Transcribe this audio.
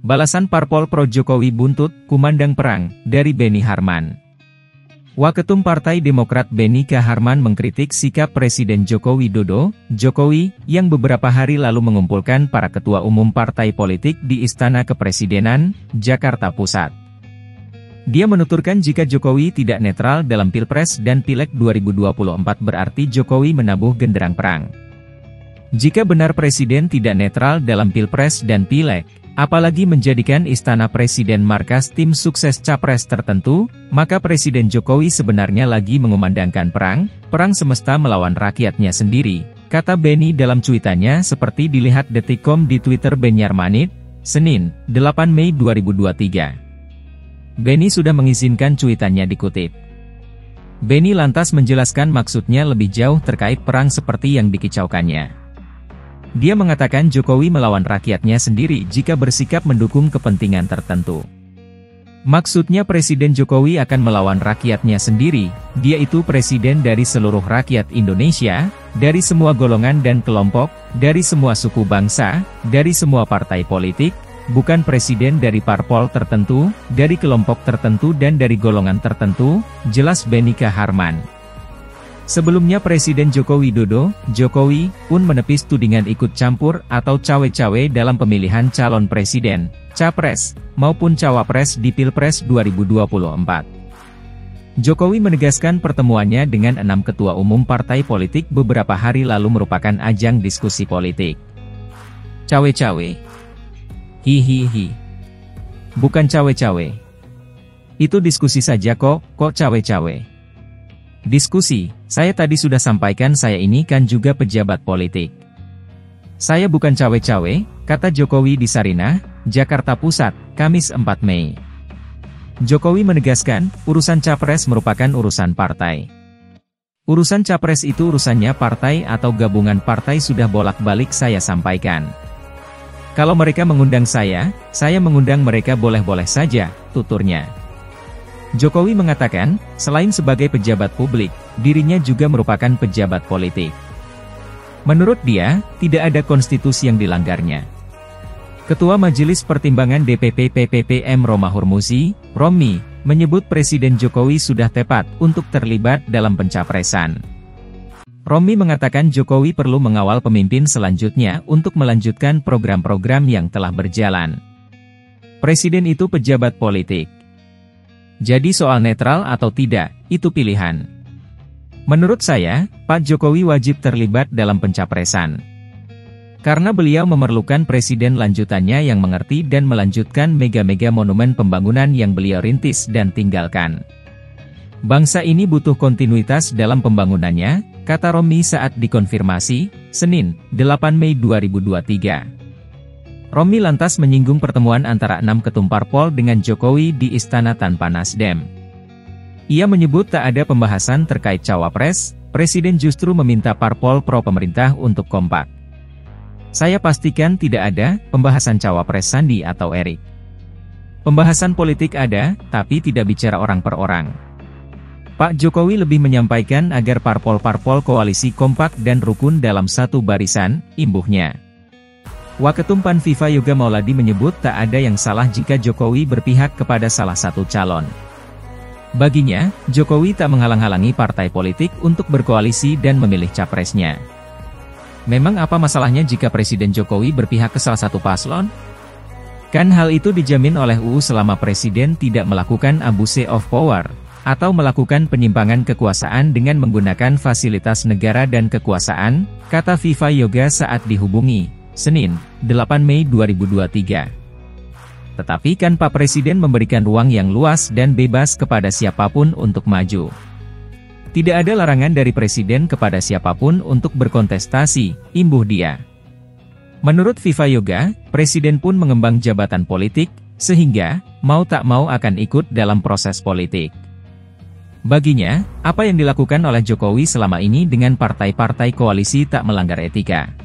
Balasan parpol pro Jokowi buntut, kumandang perang, dari Beni Harman. Waketum Partai Demokrat Beni K. Harman mengkritik sikap Presiden Joko Widodo, Jokowi, yang beberapa hari lalu mengumpulkan para ketua umum partai politik di Istana Kepresidenan, Jakarta Pusat. Dia menuturkan jika Jokowi tidak netral dalam Pilpres dan Pileg 2024 berarti Jokowi menabuh genderang perang. Jika benar Presiden tidak netral dalam Pilpres dan Pileg, apalagi menjadikan Istana Presiden markas tim sukses capres tertentu, maka Presiden Jokowi sebenarnya lagi mengumandangkan perang semesta melawan rakyatnya sendiri, kata Beni dalam cuitannya seperti dilihat Detik.com di Twitter Benyarmanit, Senin, 8 Mei 2023. Beni sudah mengizinkan cuitannya dikutip. Beni lantas menjelaskan maksudnya lebih jauh terkait perang seperti yang dikicaukannya. Dia mengatakan Jokowi melawan rakyatnya sendiri jika bersikap mendukung kepentingan tertentu. Maksudnya Presiden Jokowi akan melawan rakyatnya sendiri, dia itu presiden dari seluruh rakyat Indonesia, dari semua golongan dan kelompok, dari semua suku bangsa, dari semua partai politik, bukan presiden dari parpol tertentu, dari kelompok tertentu dan dari golongan tertentu, jelas Beni K. Harman. Sebelumnya Presiden Joko Widodo, Jokowi, pun menepis tudingan ikut campur atau cawe-cawe dalam pemilihan calon presiden, capres, maupun cawapres di Pilpres 2024. Jokowi menegaskan pertemuannya dengan 6 ketua umum partai politik beberapa hari lalu merupakan ajang diskusi politik. Cawe-cawe. Hihihi. Bukan cawe-cawe. Itu diskusi saja kok cawe-cawe. Diskusi, saya tadi sudah sampaikan saya ini kan juga pejabat politik. Saya bukan cawe-cawe, kata Jokowi di Sarinah, Jakarta Pusat, Kamis 4 Mei. Jokowi menegaskan, urusan capres merupakan urusan partai. Urusan capres itu urusannya partai atau gabungan partai sudah bolak-balik saya sampaikan. Kalau mereka mengundang saya mengundang mereka boleh-boleh saja, tuturnya. Jokowi mengatakan, selain sebagai pejabat publik, dirinya juga merupakan pejabat politik. Menurut dia, tidak ada konstitusi yang dilanggarnya. Ketua Majelis Pertimbangan DPP PPPM Romahur Muzi, Romi, menyebut Presiden Jokowi sudah tepat untuk terlibat dalam pencapresan. Romi mengatakan Jokowi perlu mengawal pemimpin selanjutnya untuk melanjutkan program-program yang telah berjalan. Presiden itu pejabat politik. Jadi soal netral atau tidak, itu pilihan. Menurut saya, Pak Jokowi wajib terlibat dalam pencapresan. Karena beliau memerlukan presiden lanjutannya yang mengerti dan melanjutkan mega-mega monumen pembangunan yang beliau rintis dan tinggalkan. Bangsa ini butuh kontinuitas dalam pembangunannya, kata Romi saat dikonfirmasi, Senin, 8 Mei 2023. Romi lantas menyinggung pertemuan antara 6 ketum parpol dengan Jokowi di Istana tanpa Nasdem. Ia menyebut tak ada pembahasan terkait cawapres, Presiden justru meminta parpol pro pemerintah untuk kompak. Saya pastikan tidak ada pembahasan cawapres Sandi atau Erik. Pembahasan politik ada, tapi tidak bicara orang per orang. Pak Jokowi lebih menyampaikan agar parpol-parpol koalisi kompak dan rukun dalam satu barisan, imbuhnya. Waketum PAN Viva Yoga Mauladi menyebut tak ada yang salah jika Jokowi berpihak kepada salah satu calon. Baginya, Jokowi tak menghalang-halangi partai politik untuk berkoalisi dan memilih capresnya. Memang apa masalahnya jika Presiden Jokowi berpihak ke salah satu paslon? Kan hal itu dijamin oleh UU selama Presiden tidak melakukan abuse of power, atau melakukan penyimpangan kekuasaan dengan menggunakan fasilitas negara dan kekuasaan, kata Viva Yoga saat dihubungi. Senin, 8 Mei 2023. Tetapi kan Pak Presiden memberikan ruang yang luas dan bebas kepada siapapun untuk maju. Tidak ada larangan dari Presiden kepada siapapun untuk berkontestasi, imbuh dia. Menurut Viva Yoga, Presiden pun mengembang jabatan politik, sehingga, mau tak mau akan ikut dalam proses politik. Baginya, apa yang dilakukan oleh Jokowi selama ini dengan partai-partai koalisi tak melanggar etika.